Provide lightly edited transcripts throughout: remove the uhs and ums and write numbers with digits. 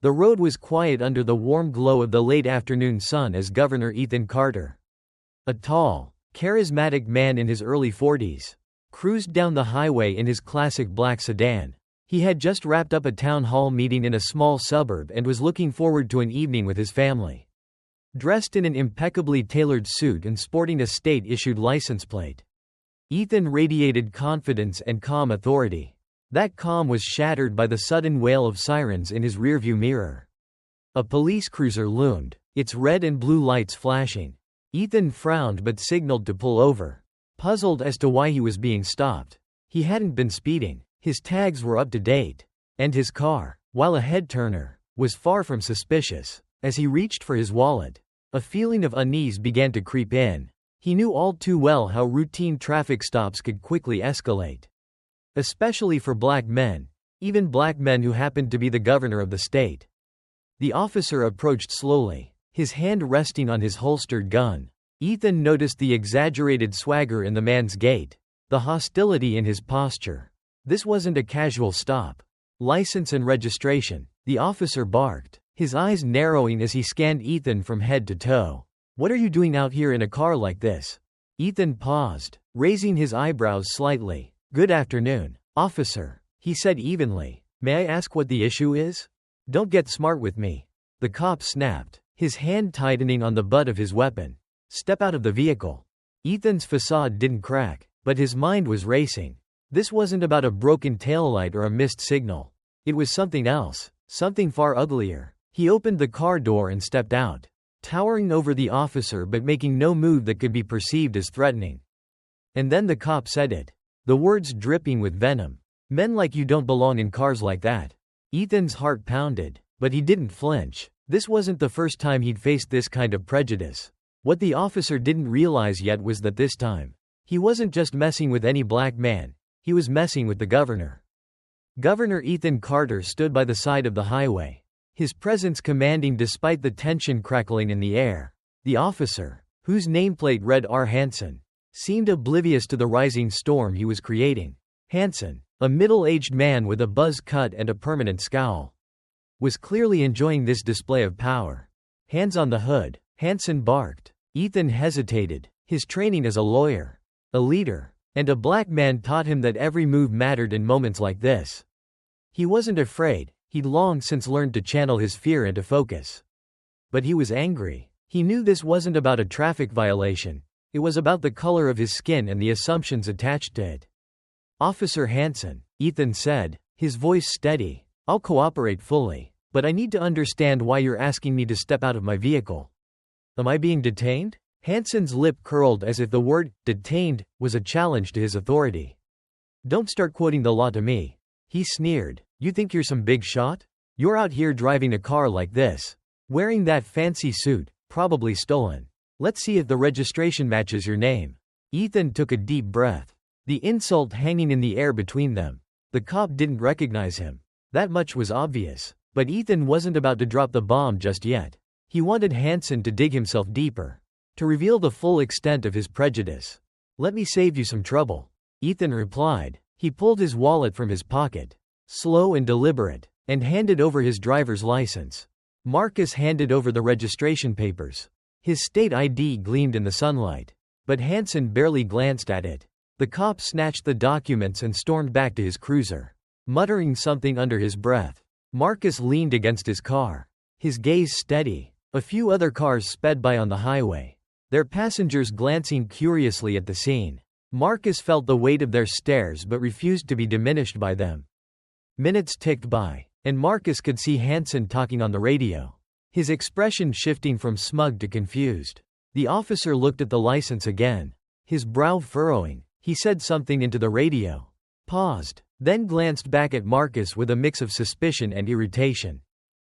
The road was quiet under the warm glow of the late afternoon sun as Governor Ethan Carter, a tall, charismatic man in his early 40s, cruised down the highway in his classic black sedan. He had just wrapped up a town hall meeting in a small suburb and was looking forward to an evening with his family. Dressed in an impeccably tailored suit and sporting a state-issued license plate, Ethan radiated confidence and calm authority. That calm was shattered by the sudden wail of sirens in his rearview mirror. A police cruiser loomed, its red and blue lights flashing. Ethan frowned but signaled to pull over, puzzled as to why he was being stopped. He hadn't been speeding, his tags were up to date, and his car, while a head-turner, was far from suspicious. As he reached for his wallet, a feeling of unease began to creep in. He knew all too well how routine traffic stops could quickly escalate. Especially for black men, even black men who happened to be the governor of the state. The officer approached slowly, his hand resting on his holstered gun. Ethan noticed the exaggerated swagger in the man's gait, the hostility in his posture. This wasn't a casual stop. License and registration, the officer barked, his eyes narrowing as he scanned Ethan from head to toe. "What are you doing out here in a car like this?" Ethan paused, raising his eyebrows slightly. "Good afternoon, officer," he said evenly. "May I ask what the issue is?" "Don't get smart with me," the cop snapped, his hand tightening on the butt of his weapon. "Step out of the vehicle." Ethan's facade didn't crack, but his mind was racing. This wasn't about a broken taillight or a missed signal. It was something else, something far uglier. He opened the car door and stepped out, towering over the officer but making no move that could be perceived as threatening. And then the cop said it, the words dripping with venom. "Men like you don't belong in cars like that." Ethan's heart pounded, but he didn't flinch. This wasn't the first time he'd faced this kind of prejudice. What the officer didn't realize yet was that this time, he wasn't just messing with any black man, he was messing with the governor. Governor Ethan Carter stood by the side of the highway, his presence commanding despite the tension crackling in the air. The officer, whose nameplate read R. Hansen, seemed oblivious to the rising storm he was creating. Hansen, a middle-aged man with a buzz cut and a permanent scowl, was clearly enjoying this display of power. "Hands on the hood," Hansen barked. Ethan hesitated. His training as a lawyer, a leader, and a black man taught him that every move mattered in moments like this. He wasn't afraid, he'd long since learned to channel his fear into focus. But he was angry. He knew this wasn't about a traffic violation. It was about the color of his skin and the assumptions attached to it. "Officer Hansen," Ethan said, his voice steady, "I'll cooperate fully, but I need to understand why you're asking me to step out of my vehicle." "Am I being detained?" Hansen's lip curled as if the word, detained, was a challenge to his authority. "Don't start quoting the law to me," he sneered. "You think you're some big shot? You're out here driving a car like this, wearing that fancy suit, probably stolen. Let's see if the registration matches your name." Ethan took a deep breath, the insult hanging in the air between them. The cop didn't recognize him. That much was obvious. But Ethan wasn't about to drop the bomb just yet. He wanted Hansen to dig himself deeper, to reveal the full extent of his prejudice. "Let me save you some trouble," Ethan replied. He pulled his wallet from his pocket, slow and deliberate, and handed over his driver's license. Marcus handed over the registration papers. His state ID gleamed in the sunlight, but Hansen barely glanced at it. The cop snatched the documents and stormed back to his cruiser, muttering something under his breath. Marcus leaned against his car, his gaze steady. A few other cars sped by on the highway, their passengers glancing curiously at the scene. Marcus felt the weight of their stares but refused to be diminished by them. Minutes ticked by, and Marcus could see Hansen talking on the radio, his expression shifting from smug to confused. The officer looked at the license again, his brow furrowing. He said something into the radio, paused, then glanced back at Marcus with a mix of suspicion and irritation.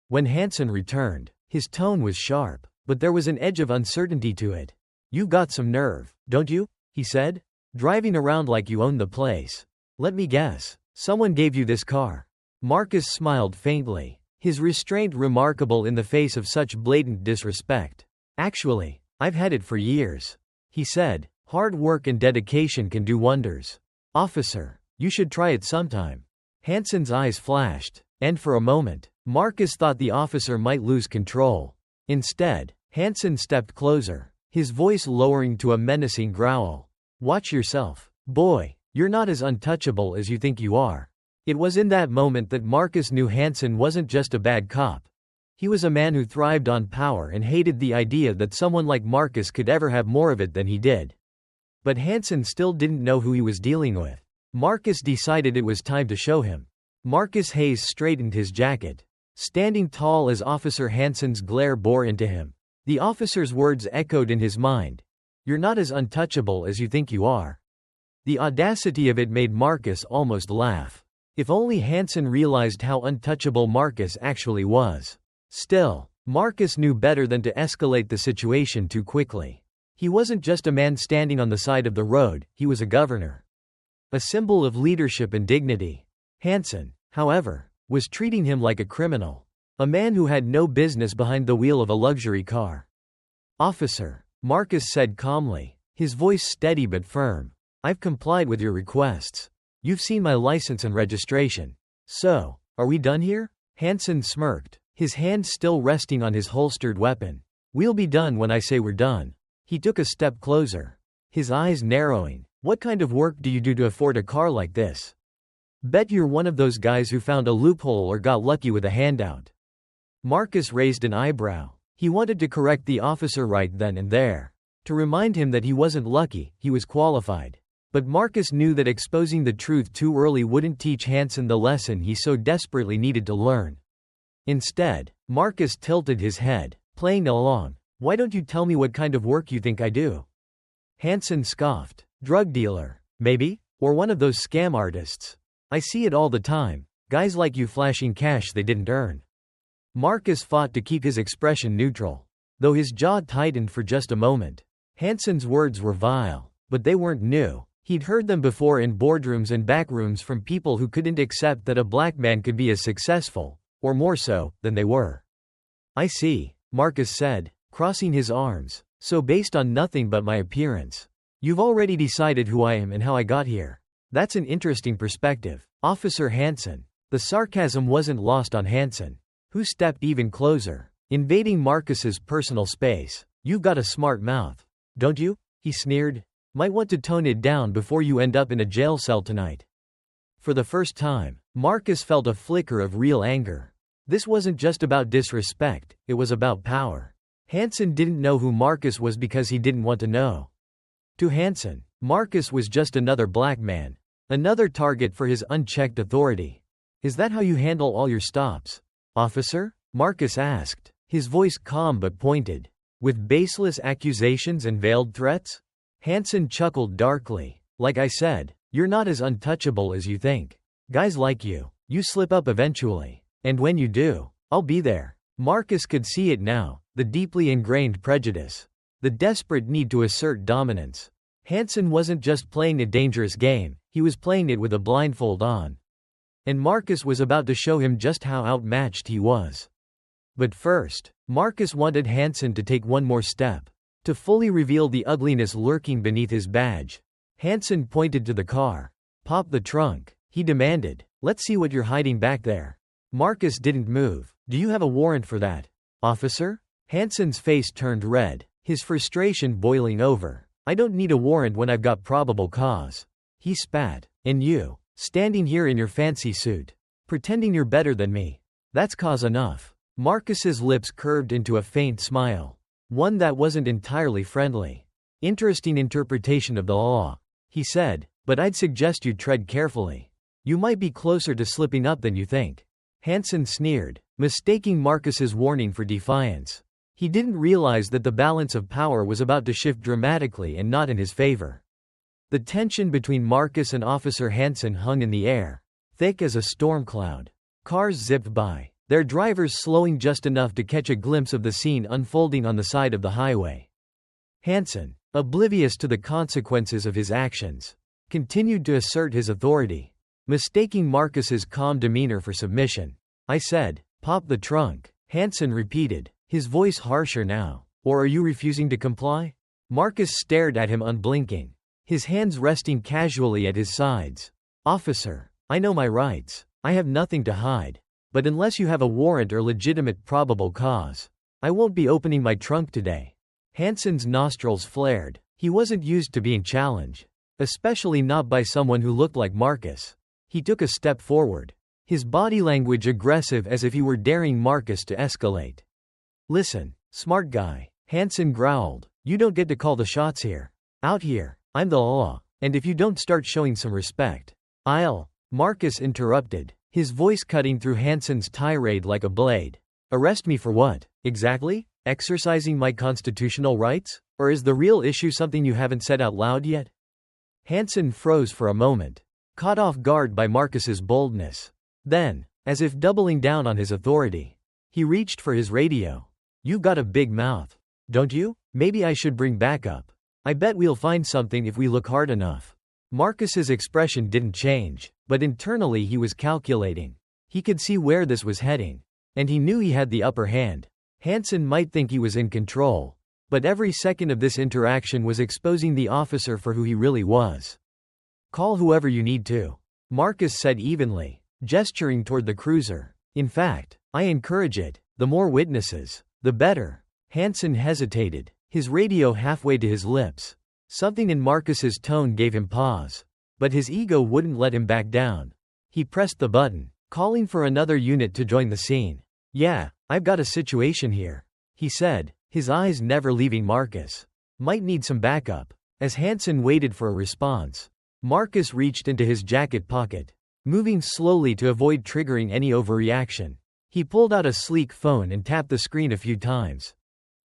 When Hansen returned, his tone was sharp, but there was an edge of uncertainty to it. "You got some nerve, don't you?" he said. "Driving around like you own the place. Let me guess, someone gave you this car." Marcus smiled faintly, his restraint remarkable in the face of such blatant disrespect. "Actually, I've had it for years," he said. "Hard work and dedication can do wonders. Officer, you should try it sometime." Hansen's eyes flashed. And for a moment, Marcus thought the officer might lose control. Instead, Hansen stepped closer, his voice lowering to a menacing growl. "Watch yourself, boy. You're not as untouchable as you think you are." It was in that moment that Marcus knew Hansen wasn't just a bad cop. He was a man who thrived on power and hated the idea that someone like Marcus could ever have more of it than he did. But Hansen still didn't know who he was dealing with. Marcus decided it was time to show him. Marcus Hayes straightened his jacket, standing tall as Officer Hansen's glare bore into him. The officer's words echoed in his mind. "You're not as untouchable as you think you are." The audacity of it made Marcus almost laugh. If only Hansen realized how untouchable Marcus actually was. Still, Marcus knew better than to escalate the situation too quickly. He wasn't just a man standing on the side of the road, he was a governor. A symbol of leadership and dignity. Hansen, however, was treating him like a criminal. A man who had no business behind the wheel of a luxury car. "Officer," Marcus said calmly, his voice steady but firm. "I've complied with your requests. You've seen my license and registration. So, are we done here?" Hansen smirked, his hand still resting on his holstered weapon. "We'll be done when I say we're done." He took a step closer, his eyes narrowing. "What kind of work do you do to afford a car like this? Bet you're one of those guys who found a loophole or got lucky with a handout." Marcus raised an eyebrow. He wanted to correct the officer right then and there, to remind him that he wasn't lucky, he was qualified. But Marcus knew that exposing the truth too early wouldn't teach Hansen the lesson he so desperately needed to learn. Instead, Marcus tilted his head, playing along. "Why don't you tell me what kind of work you think I do?" Hansen scoffed. "Drug dealer, maybe? Or one of those scam artists. I see it all the time. Guys like you flashing cash they didn't earn." Marcus fought to keep his expression neutral, though his jaw tightened for just a moment. Hansen's words were vile, but they weren't new. He'd heard them before in boardrooms and backrooms from people who couldn't accept that a black man could be as successful, or more so, than they were. "I see," Marcus said, crossing his arms. "So based on nothing but my appearance, you've already decided who I am and how I got here. That's an interesting perspective, Officer Hansen." The sarcasm wasn't lost on Hansen, who stepped even closer, invading Marcus's personal space. "You've got a smart mouth, don't you?" he sneered. "Might want to tone it down before you end up in a jail cell tonight." For the first time, Marcus felt a flicker of real anger. This wasn't just about disrespect, it was about power. Hansen didn't know who Marcus was because he didn't want to know. To Hansen, Marcus was just another black man, another target for his unchecked authority. "Is that how you handle all your stops, officer?" Marcus asked, his voice calm but pointed. "With baseless accusations and veiled threats?" Hansen chuckled darkly. "Like I said, you're not as untouchable as you think. Guys like you slip up eventually. And when you do, I'll be there." Marcus could see it now, the deeply ingrained prejudice, the desperate need to assert dominance. Hansen wasn't just playing a dangerous game, he was playing it with a blindfold on. And Marcus was about to show him just how outmatched he was. But first, Marcus wanted Hansen to take one more step, to fully reveal the ugliness lurking beneath his badge. Hansen pointed to the car. "Pop the trunk," he demanded. "Let's see what you're hiding back there." Marcus didn't move. "Do you have a warrant for that, officer?" Hansen's face turned red, his frustration boiling over. "I don't need a warrant when I've got probable cause." He spat. "And you, standing here in your fancy suit, pretending you're better than me. That's cause enough." Marcus's lips curved into a faint smile, one that wasn't entirely friendly. "Interesting interpretation of the law," he said, "but I'd suggest you tread carefully. You might be closer to slipping up than you think." Hansen sneered, mistaking Marcus's warning for defiance. He didn't realize that the balance of power was about to shift dramatically and not in his favor. The tension between Marcus and Officer Hansen hung in the air, thick as a storm cloud. Cars zipped by, their drivers slowing just enough to catch a glimpse of the scene unfolding on the side of the highway. Hansen, oblivious to the consequences of his actions, continued to assert his authority, mistaking Marcus's calm demeanor for submission. "I said, pop the trunk," Hansen repeated, his voice harsher now. "Or are you refusing to comply?" Marcus stared at him unblinking, his hands resting casually at his sides. "Officer, I know my rights. I have nothing to hide." But unless you have a warrant or legitimate probable cause, I won't be opening my trunk today. Hansen's nostrils flared. He wasn't used to being challenged, especially not by someone who looked like Marcus. He took a step forward, his body language aggressive as if he were daring Marcus to escalate. Listen, smart guy, Hansen growled, you don't get to call the shots here. Out here, I'm the law, and if you don't start showing some respect, I'll. Marcus interrupted, his voice cutting through Hansen's tirade like a blade. Arrest me for what, exactly? Exercising my constitutional rights? Or is the real issue something you haven't said out loud yet? Hansen froze for a moment, caught off guard by Marcus's boldness. Then, as if doubling down on his authority, he reached for his radio. You've got a big mouth, don't you? Maybe I should bring backup. I bet we'll find something if we look hard enough. Marcus's expression didn't change, but internally he was calculating. He could see where this was heading, and he knew he had the upper hand. Hansen might think he was in control, but every second of this interaction was exposing the officer for who he really was. Call whoever you need to, Marcus said evenly, gesturing toward the cruiser. In fact, I encourage it. The more witnesses, the better. Hansen hesitated, his radio halfway to his lips. Something in Marcus's tone gave him pause, but his ego wouldn't let him back down. He pressed the button, calling for another unit to join the scene. Yeah, I've got a situation here, he said, his eyes never leaving Marcus. Might need some backup. As Hansen waited for a response, Marcus reached into his jacket pocket, moving slowly to avoid triggering any overreaction. He pulled out a sleek phone and tapped the screen a few times.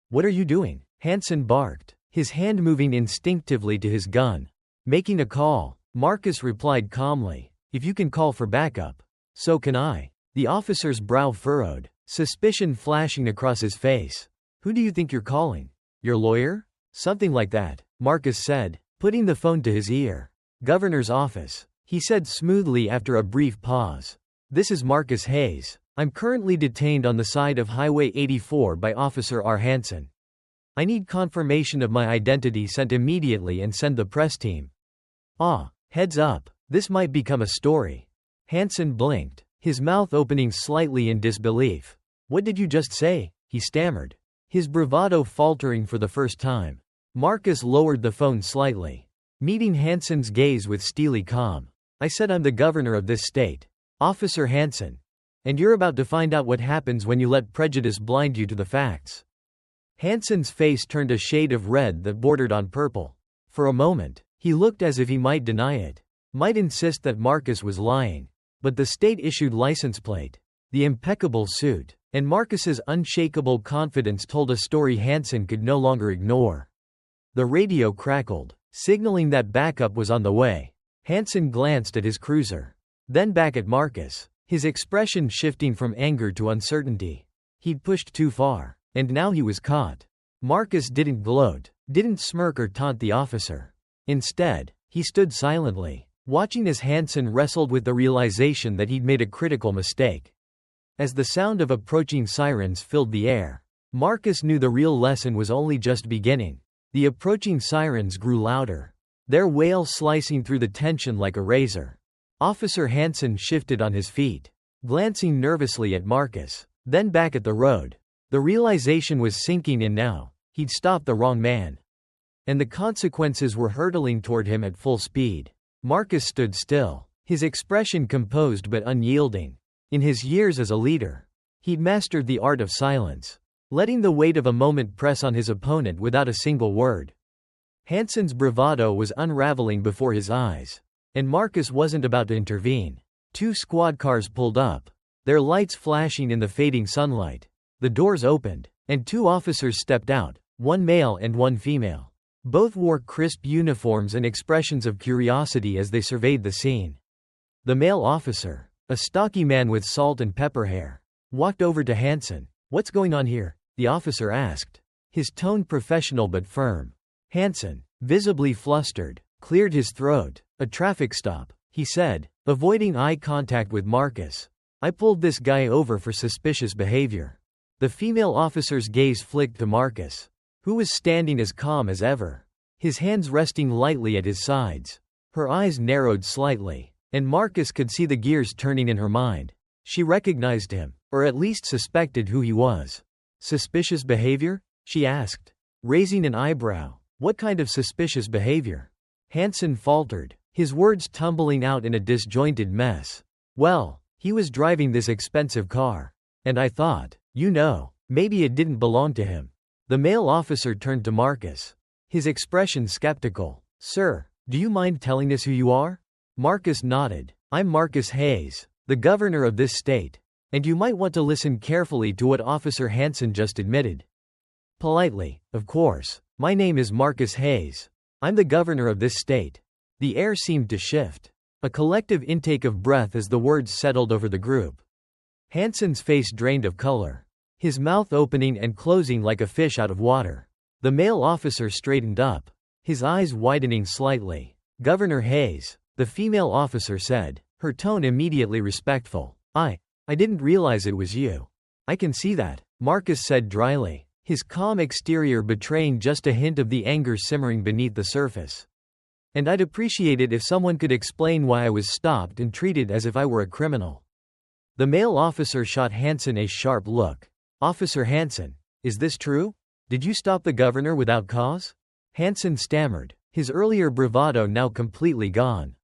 What are you doing? Hansen barked, his hand moving instinctively to his gun. Making a call, Marcus replied calmly. If you can call for backup, so can I. The officer's brow furrowed, suspicion flashing across his face. Who do you think you're calling? Your lawyer? Something like that, Marcus said, putting the phone to his ear. Governor's office, he said smoothly after a brief pause. This is Marcus Hayes. I'm currently detained on the side of Highway 84 by Officer R. Hansen. I need confirmation of my identity sent immediately and send the press team. Heads up, this might become a story. Hansen blinked, his mouth opening slightly in disbelief. What did you just say? He stammered, his bravado faltering for the first time. Marcus lowered the phone slightly, meeting Hansen's gaze with steely calm. I said I'm the governor of this state, Officer Hansen. And you're about to find out what happens when you let prejudice blind you to the facts. Hansen's face turned a shade of red that bordered on purple. For a moment, he looked as if he might deny it, might insist that Marcus was lying. But the state-issued license plate, the impeccable suit, and Marcus's unshakable confidence told a story Hansen could no longer ignore. The radio crackled, signaling that backup was on the way. Hansen glanced at his cruiser, then back at Marcus, his expression shifting from anger to uncertainty. He'd pushed too far, and now he was caught. Marcus didn't gloat, didn't smirk or taunt the officer. Instead, he stood silently, watching as Hansen wrestled with the realization that he'd made a critical mistake. As the sound of approaching sirens filled the air, Marcus knew the real lesson was only just beginning. The approaching sirens grew louder, their wail slicing through the tension like a razor. Officer Hansen shifted on his feet, glancing nervously at Marcus, then back at the road. The realization was sinking in now. He'd stopped the wrong man, and the consequences were hurtling toward him at full speed. Marcus stood still, his expression composed but unyielding. In his years as a leader, he'd mastered the art of silence, letting the weight of a moment press on his opponent without a single word. Hansen's bravado was unraveling before his eyes, and Marcus wasn't about to intervene. 2 squad cars pulled up, their lights flashing in the fading sunlight. The doors opened, and 2 officers stepped out, one male and one female. Both wore crisp uniforms and expressions of curiosity as they surveyed the scene. The male officer, a stocky man with salt and pepper hair, walked over to Hansen. What's going on here? The officer asked, his tone professional but firm. Hansen, visibly flustered, cleared his throat. A traffic stop, he said, avoiding eye contact with Marcus. I pulled this guy over for suspicious behavior. The female officer's gaze flicked to Marcus, who was standing as calm as ever, his hands resting lightly at his sides. Her eyes narrowed slightly, and Marcus could see the gears turning in her mind. She recognized him, or at least suspected who he was. Suspicious behavior? She asked, raising an eyebrow. What kind of suspicious behavior? Hansen faltered, his words tumbling out in a disjointed mess. Well, he was driving this expensive car. And I thought, maybe it didn't belong to him. The male officer turned to Marcus, his expression skeptical. Sir, do you mind telling us who you are? Marcus nodded. I'm Marcus Hayes, the governor of this state. And you might want to listen carefully to what Officer Hansen just admitted. Politely, of course. My name is Marcus Hayes. I'm the governor of this state. The air seemed to shift. A collective intake of breath as the words settled over the group. Hansen's face drained of color, his mouth opening and closing like a fish out of water. The male officer straightened up, his eyes widening slightly. Governor Hayes, the female officer said, her tone immediately respectful. I didn't realize it was you. I can see that, Marcus said dryly, his calm exterior betraying just a hint of the anger simmering beneath the surface. And I'd appreciate it if someone could explain why I was stopped and treated as if I were a criminal. The male officer shot Hansen a sharp look. Officer Hansen, is this true? Did you stop the governor without cause? Hansen stammered, his earlier bravado now completely gone.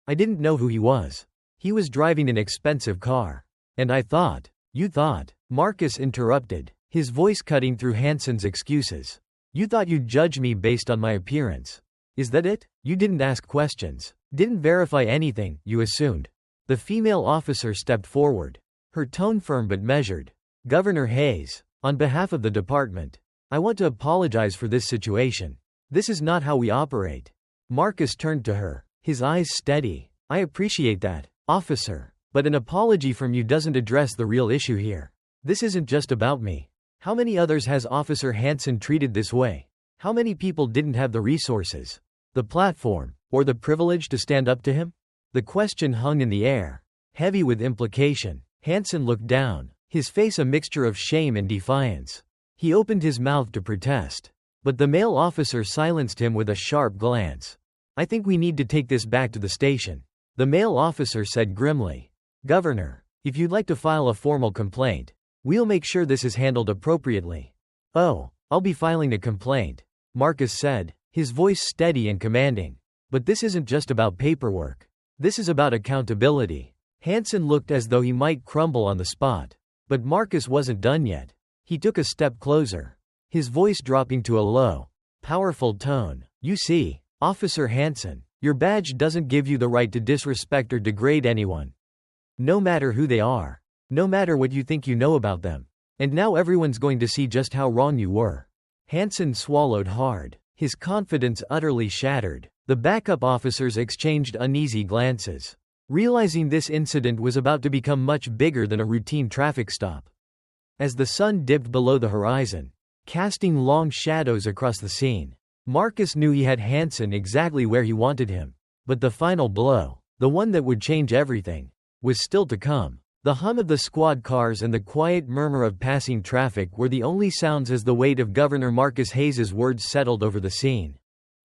I didn't know who he was. He was driving an expensive car. And I thought, you thought, Marcus interrupted, his voice cutting through Hansen's excuses. You thought you'd judge me based on my appearance. Is that it? You didn't ask questions, didn't verify anything, you assumed. The female officer stepped forward, her tone firm but measured. Governor Hayes, on behalf of the department, I want to apologize for this situation. This is not how we operate. Marcus turned to her, his eyes steady. I appreciate that, officer, but an apology from you doesn't address the real issue here. This isn't just about me. How many others has Officer Hansen treated this way? How many people didn't have the resources, the platform, or the privilege to stand up to him? The question hung in the air, heavy with implication. Hansen looked down, his face a mixture of shame and defiance. He opened his mouth to protest, but the male officer silenced him with a sharp glance. I think we need to take this back to the station, the male officer said grimly. Governor, if you'd like to file a formal complaint, we'll make sure this is handled appropriately. Oh, I'll be filing a complaint, Marcus said, his voice steady and commanding. But this isn't just about paperwork. This is about accountability. Hansen looked as though he might crumble on the spot. But Marcus wasn't done yet. He took a step closer, his voice dropping to a low, powerful tone. You see, Officer Hansen, your badge doesn't give you the right to disrespect or degrade anyone. No matter who they are. No matter what you think you know about them. And now everyone's going to see just how wrong you were. Hansen swallowed hard, his confidence utterly shattered. The backup officers exchanged uneasy glances, realizing this incident was about to become much bigger than a routine traffic stop. As the sun dipped below the horizon, casting long shadows across the scene, Marcus knew he had Hansen exactly where he wanted him. But the final blow, the one that would change everything, was still to come. The hum of the squad cars and the quiet murmur of passing traffic were the only sounds as the weight of Governor Marcus Hayes's words settled over the scene.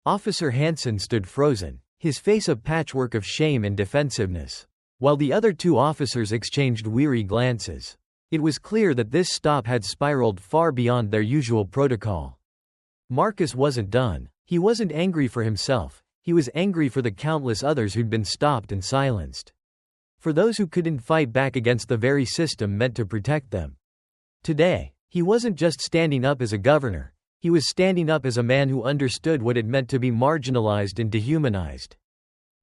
Officer Hansen stood frozen, his face a patchwork of shame and defensiveness, while the other two officers exchanged weary glances. It was clear that this stop had spiraled far beyond their usual protocol. Marcus wasn't done. He wasn't angry for himself, he was angry for the countless others who'd been stopped and silenced. For those who couldn't fight back against the very system meant to protect them. Today, he wasn't just standing up as a governor, he was standing up as a man who understood what it meant to be marginalized and dehumanized.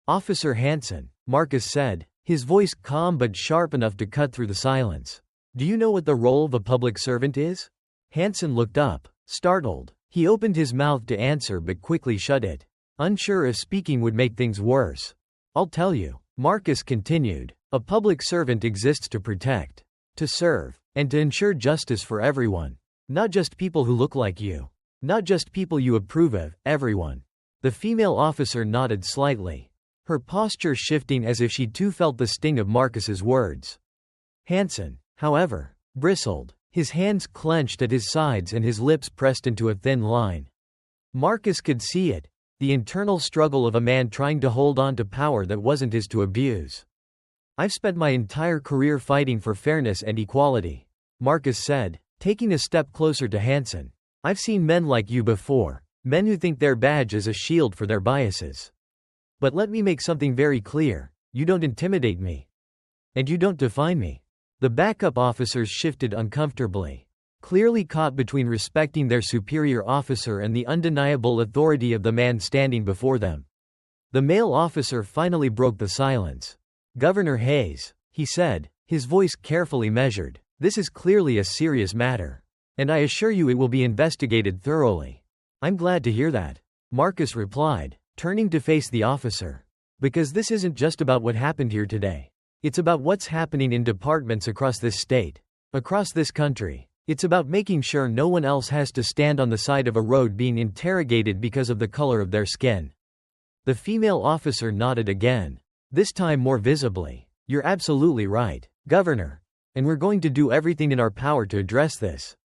Officer Hansen, Marcus said, his voice calm but sharp enough to cut through the silence. Do you know what the role of a public servant is? Hansen looked up, startled. He opened his mouth to answer but quickly shut it, unsure if speaking would make things worse. I'll tell you, Marcus continued, a public servant exists to protect, to serve, and to ensure justice for everyone. Not just people who look like you. Not just people you approve of, everyone. The female officer nodded slightly, her posture shifting as if she too felt the sting of Marcus's words. Hansen, however, bristled, his hands clenched at his sides and his lips pressed into a thin line. Marcus could see it, the internal struggle of a man trying to hold on to power that wasn't his to abuse. I've spent my entire career fighting for fairness and equality, Marcus said, taking a step closer to Hansen. I've seen men like you before, men who think their badge is a shield for their biases. But let me make something very clear, you don't intimidate me. And you don't define me. The backup officers shifted uncomfortably, clearly caught between respecting their superior officer and the undeniable authority of the man standing before them. The male officer finally broke the silence. Governor Hayes, he said, his voice carefully measured, this is clearly a serious matter. And I assure you it will be investigated thoroughly. I'm glad to hear that, Marcus replied, turning to face the officer. Because this isn't just about what happened here today. It's about what's happening in departments across this state, across this country. It's about making sure no one else has to stand on the side of a road being interrogated because of the color of their skin. The female officer nodded again, this time more visibly. You're absolutely right, Governor. And we're going to do everything in our power to address this.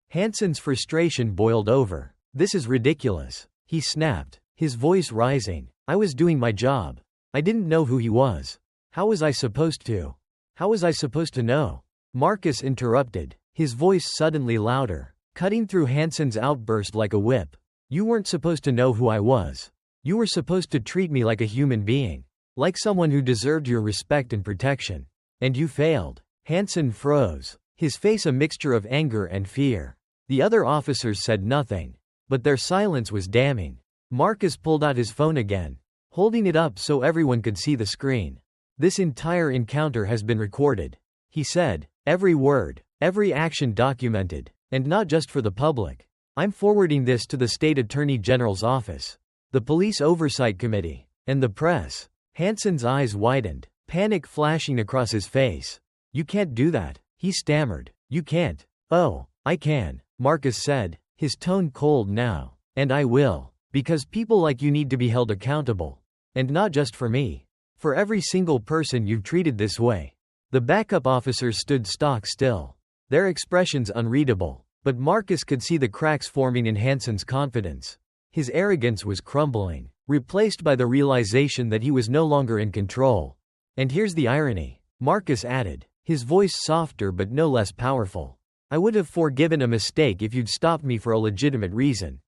Hansen's frustration boiled over. This is ridiculous, he snapped, his voice rising. I was doing my job. I didn't know who he was. How was I supposed to? How was I supposed to know? Marcus interrupted, his voice suddenly louder, cutting through Hansen's outburst like a whip. You weren't supposed to know who I was. You were supposed to treat me like a human being, like someone who deserved your respect and protection. And you failed. Hansen froze, his face a mixture of anger and fear. The other officers said nothing, but their silence was damning. Marcus pulled out his phone again, holding it up so everyone could see the screen. This entire encounter has been recorded, he said, every word, every action documented, and not just for the public. I'm forwarding this to the State Attorney General's office, the Police Oversight Committee, and the press. Hansen's eyes widened, panic flashing across his face. You can't do that, he stammered. You can't. Oh, I can, Marcus said, his tone cold now. And I will. Because people like you need to be held accountable. And not just for me. For every single person you've treated this way. The backup officers stood stock still, their expressions unreadable, but Marcus could see the cracks forming in Hansen's confidence. His arrogance was crumbling, replaced by the realization that he was no longer in control. And here's the irony, Marcus added, his voice softer but no less powerful. I would have forgiven a mistake if you'd stopped me for a legitimate reason.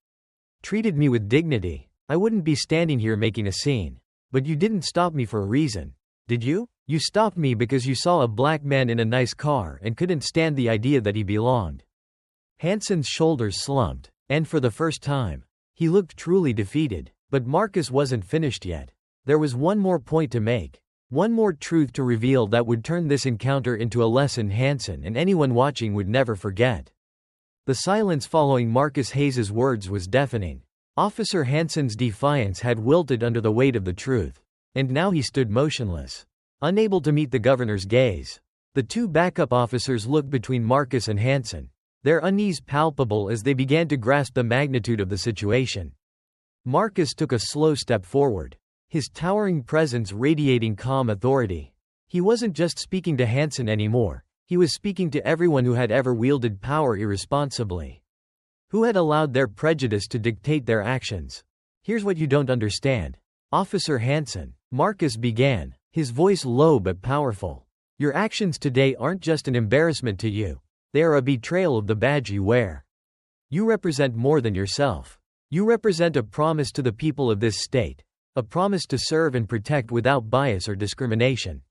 Treated me with dignity. I wouldn't be standing here making a scene. But you didn't stop me for a reason. Did you? You stopped me because you saw a black man in a nice car and couldn't stand the idea that he belonged. Hansen's shoulders slumped, and for the first time, he looked truly defeated. But Marcus wasn't finished yet. There was one more point to make. One more truth to reveal that would turn this encounter into a lesson Hansen and anyone watching would never forget. The silence following Marcus Hayes's words was deafening. Officer Hansen's defiance had wilted under the weight of the truth. And now he stood motionless, unable to meet the governor's gaze. The two backup officers looked between Marcus and Hansen, their unease palpable as they began to grasp the magnitude of the situation. Marcus took a slow step forward, his towering presence radiating calm authority. He wasn't just speaking to Hansen anymore, he was speaking to everyone who had ever wielded power irresponsibly. Who had allowed their prejudice to dictate their actions. Here's what you don't understand. Officer Hansen, Marcus began, his voice low but powerful. Your actions today aren't just an embarrassment to you. They are a betrayal of the badge you wear. You represent more than yourself. You represent a promise to the people of this state. A promise to serve and protect without bias or discrimination.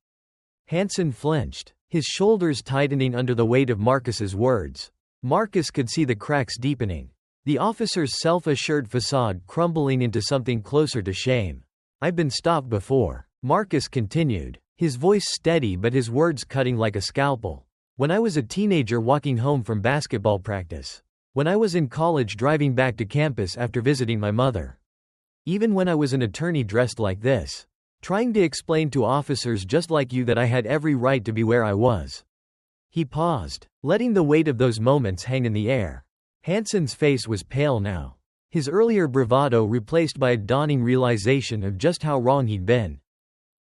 Hansen flinched, his shoulders tightening under the weight of Marcus's words. Marcus could see the cracks deepening, the officer's self-assured facade crumbling into something closer to shame. I've been stopped before, Marcus continued, his voice steady but his words cutting like a scalpel. When I was a teenager walking home from basketball practice. When I was in college driving back to campus after visiting my mother. Even when I was an attorney dressed like this. Trying to explain to officers just like you that I had every right to be where I was. He paused, letting the weight of those moments hang in the air. Hansen's face was pale now, his earlier bravado replaced by a dawning realization of just how wrong he'd been.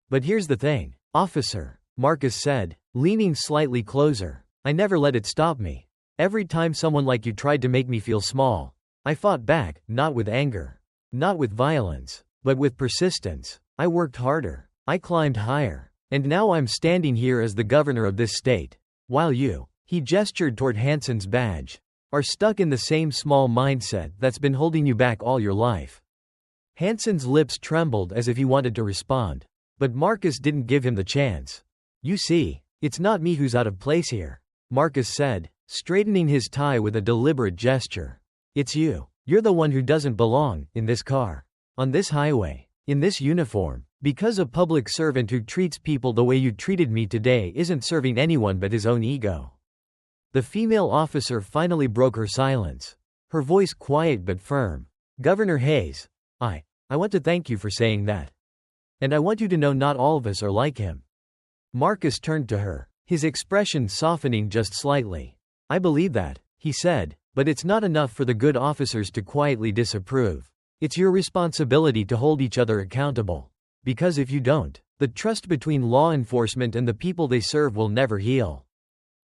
But here's the thing, officer, Marcus said, leaning slightly closer. I never let it stop me. Every time someone like you tried to make me feel small, I fought back, not with anger, not with violence, but with persistence. I worked harder. I climbed higher. And now I'm standing here as the governor of this state. While you, he gestured toward Hansen's badge, are stuck in the same small mindset that's been holding you back all your life. Hansen's lips trembled as if he wanted to respond. But Marcus didn't give him the chance. You see, it's not me who's out of place here, Marcus said, straightening his tie with a deliberate gesture. It's you. You're the one who doesn't belong in this car, on this highway, in this uniform, because a public servant who treats people the way you treated me today isn't serving anyone but his own ego. The female officer finally broke her silence, her voice quiet but firm. Governor Hayes, I want to thank you for saying that. And I want you to know not all of us are like him. Marcus turned to her, his expression softening just slightly. I believe that, he said, but it's not enough for the good officers to quietly disapprove. It's your responsibility to hold each other accountable. Because if you don't, the trust between law enforcement and the people they serve will never heal.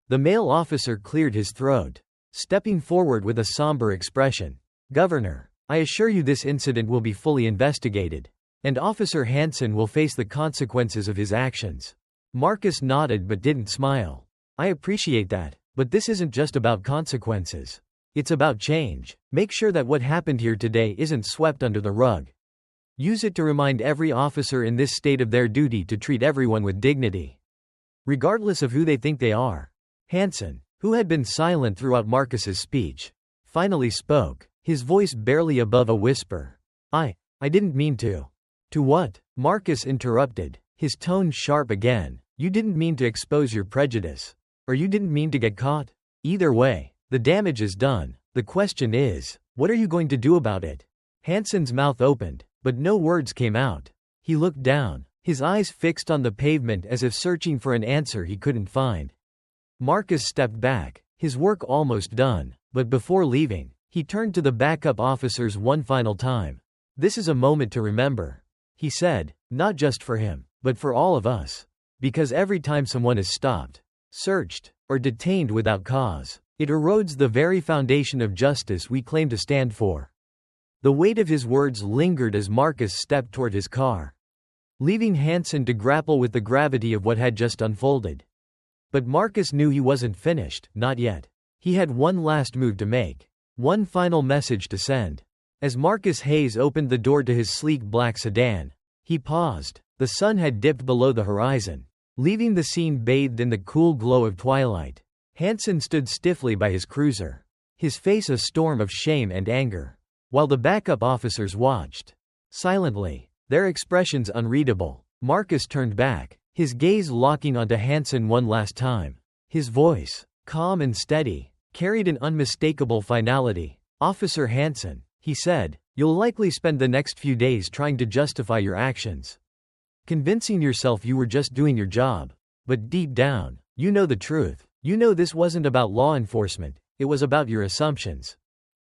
The male officer cleared his throat, stepping forward with a somber expression. Governor, I assure you this incident will be fully investigated, and Officer Hansen will face the consequences of his actions. Marcus nodded but didn't smile. I appreciate that, but this isn't just about consequences. It's about change. Make sure that what happened here today isn't swept under the rug. Use it to remind every officer in this state of their duty to treat everyone with dignity, regardless of who they think they are. Hansen, who had been silent throughout Marcus's speech, finally spoke, his voice barely above a whisper. I didn't mean to. To what? Marcus interrupted, his tone sharp again. You didn't mean to expose your prejudice. Or you didn't mean to get caught. Either way, the damage is done. The question is, what are you going to do about it? Hansen's mouth opened, but no words came out. He looked down, his eyes fixed on the pavement as if searching for an answer he couldn't find. Marcus stepped back, his work almost done, but before leaving, he turned to the backup officers one final time. This is a moment to remember, he said, not just for him, but for all of us. Because every time someone is stopped, searched, or detained without cause, it erodes the very foundation of justice we claim to stand for. The weight of his words lingered as Marcus stepped toward his car, leaving Hansen to grapple with the gravity of what had just unfolded. But Marcus knew he wasn't finished, not yet. He had one last move to make, one final message to send. As Marcus Hayes opened the door to his sleek black sedan, he paused. The sun had dipped below the horizon, leaving the scene bathed in the cool glow of twilight. Hansen stood stiffly by his cruiser, his face a storm of shame and anger, while the backup officers watched, silently, their expressions unreadable. Marcus turned back, his gaze locking onto Hansen one last time. His voice, calm and steady, carried an unmistakable finality. Officer Hansen, he said, you'll likely spend the next few days trying to justify your actions, convincing yourself you were just doing your job. But deep down, you know the truth. You know this wasn't about law enforcement, it was about your assumptions,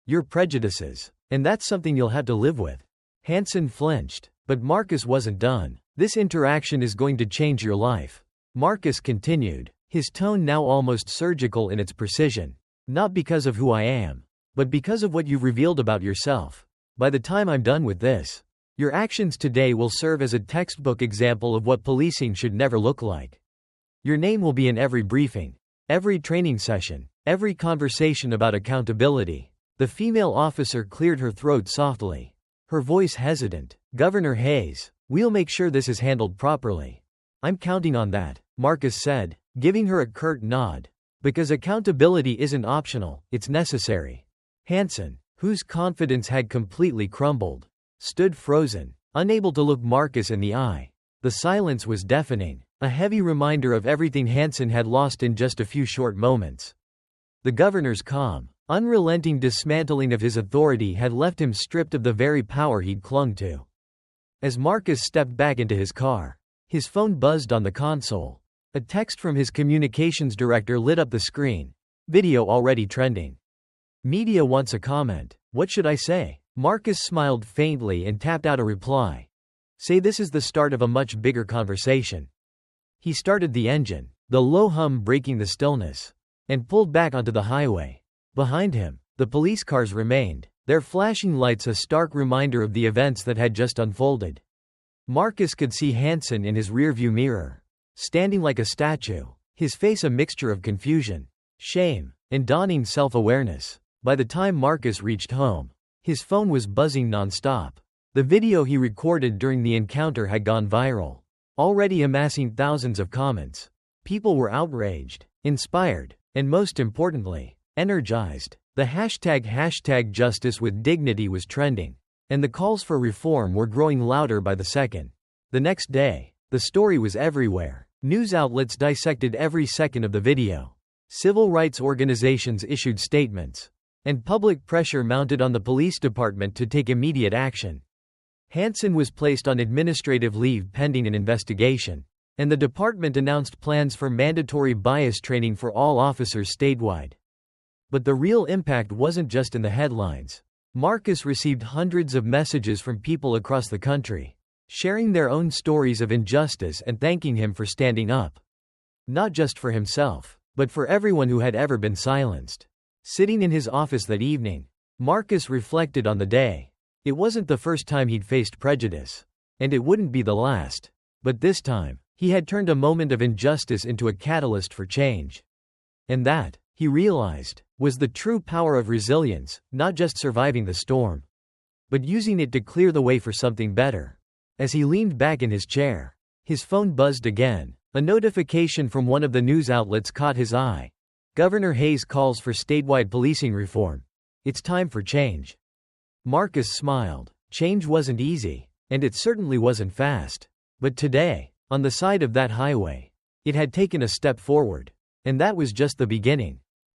your prejudices, and that's something you'll have to live with. Hansen flinched, but Marcus wasn't done. This interaction is going to change your life, Marcus continued, his tone now almost surgical in its precision. Not because of who I am, but because of what you've revealed about yourself. By the time I'm done with this, your actions today will serve as a textbook example of what policing should never look like. Your name will be in every briefing, every training session, every conversation about accountability. The female officer cleared her throat softly, her voice hesitant. Governor Hayes, we'll make sure this is handled properly. I'm counting on that, Marcus said, giving her a curt nod. Because accountability isn't optional, it's necessary. Hansen, whose confidence had completely crumbled, stood frozen, unable to look Marcus in the eye. The silence was deafening, a heavy reminder of everything Hansen had lost in just a few short moments. The governor's calm, unrelenting dismantling of his authority had left him stripped of the very power he'd clung to. As Marcus stepped back into his car, his phone buzzed on the console. A text from his communications director lit up the screen. Video already trending. Media wants a comment. What should I say? Marcus smiled faintly and tapped out a reply. Say this is the start of a much bigger conversation. He started the engine, the low hum breaking the stillness, and pulled back onto the highway. Behind him, the police cars remained, their flashing lights a stark reminder of the events that had just unfolded. Marcus could see Hansen in his rearview mirror, standing like a statue, his face a mixture of confusion, shame, and dawning self-awareness. By the time Marcus reached home, his phone was buzzing non-stop. The video he recorded during the encounter had gone viral, already amassing thousands of comments. People were outraged, inspired, and most importantly, energized. The hashtag Justice with Dignity was trending, and the calls for reform were growing louder by the second. The next day, the story was everywhere. News outlets dissected every second of the video. Civil rights organizations issued statements, and public pressure mounted on the police department to take immediate action. Hansen was placed on administrative leave pending an investigation, and the department announced plans for mandatory bias training for all officers statewide. But the real impact wasn't just in the headlines. Marcus received hundreds of messages from people across the country, sharing their own stories of injustice and thanking him for standing up. Not just for himself, but for everyone who had ever been silenced. Sitting in his office that evening, Marcus reflected on the day. It wasn't the first time he'd faced prejudice, and it wouldn't be the last. But this time, he had turned a moment of injustice into a catalyst for change. And that, he realized, was the true power of resilience, not just surviving the storm, but using it to clear the way for something better. As he leaned back in his chair, his phone buzzed again. A notification from one of the news outlets caught his eye. Governor Hayes calls for statewide policing reform. It's time for change. Marcus smiled. Change wasn't easy, and it certainly wasn't fast. But today, on the side of that highway, it had taken a step forward. And that was just the beginning.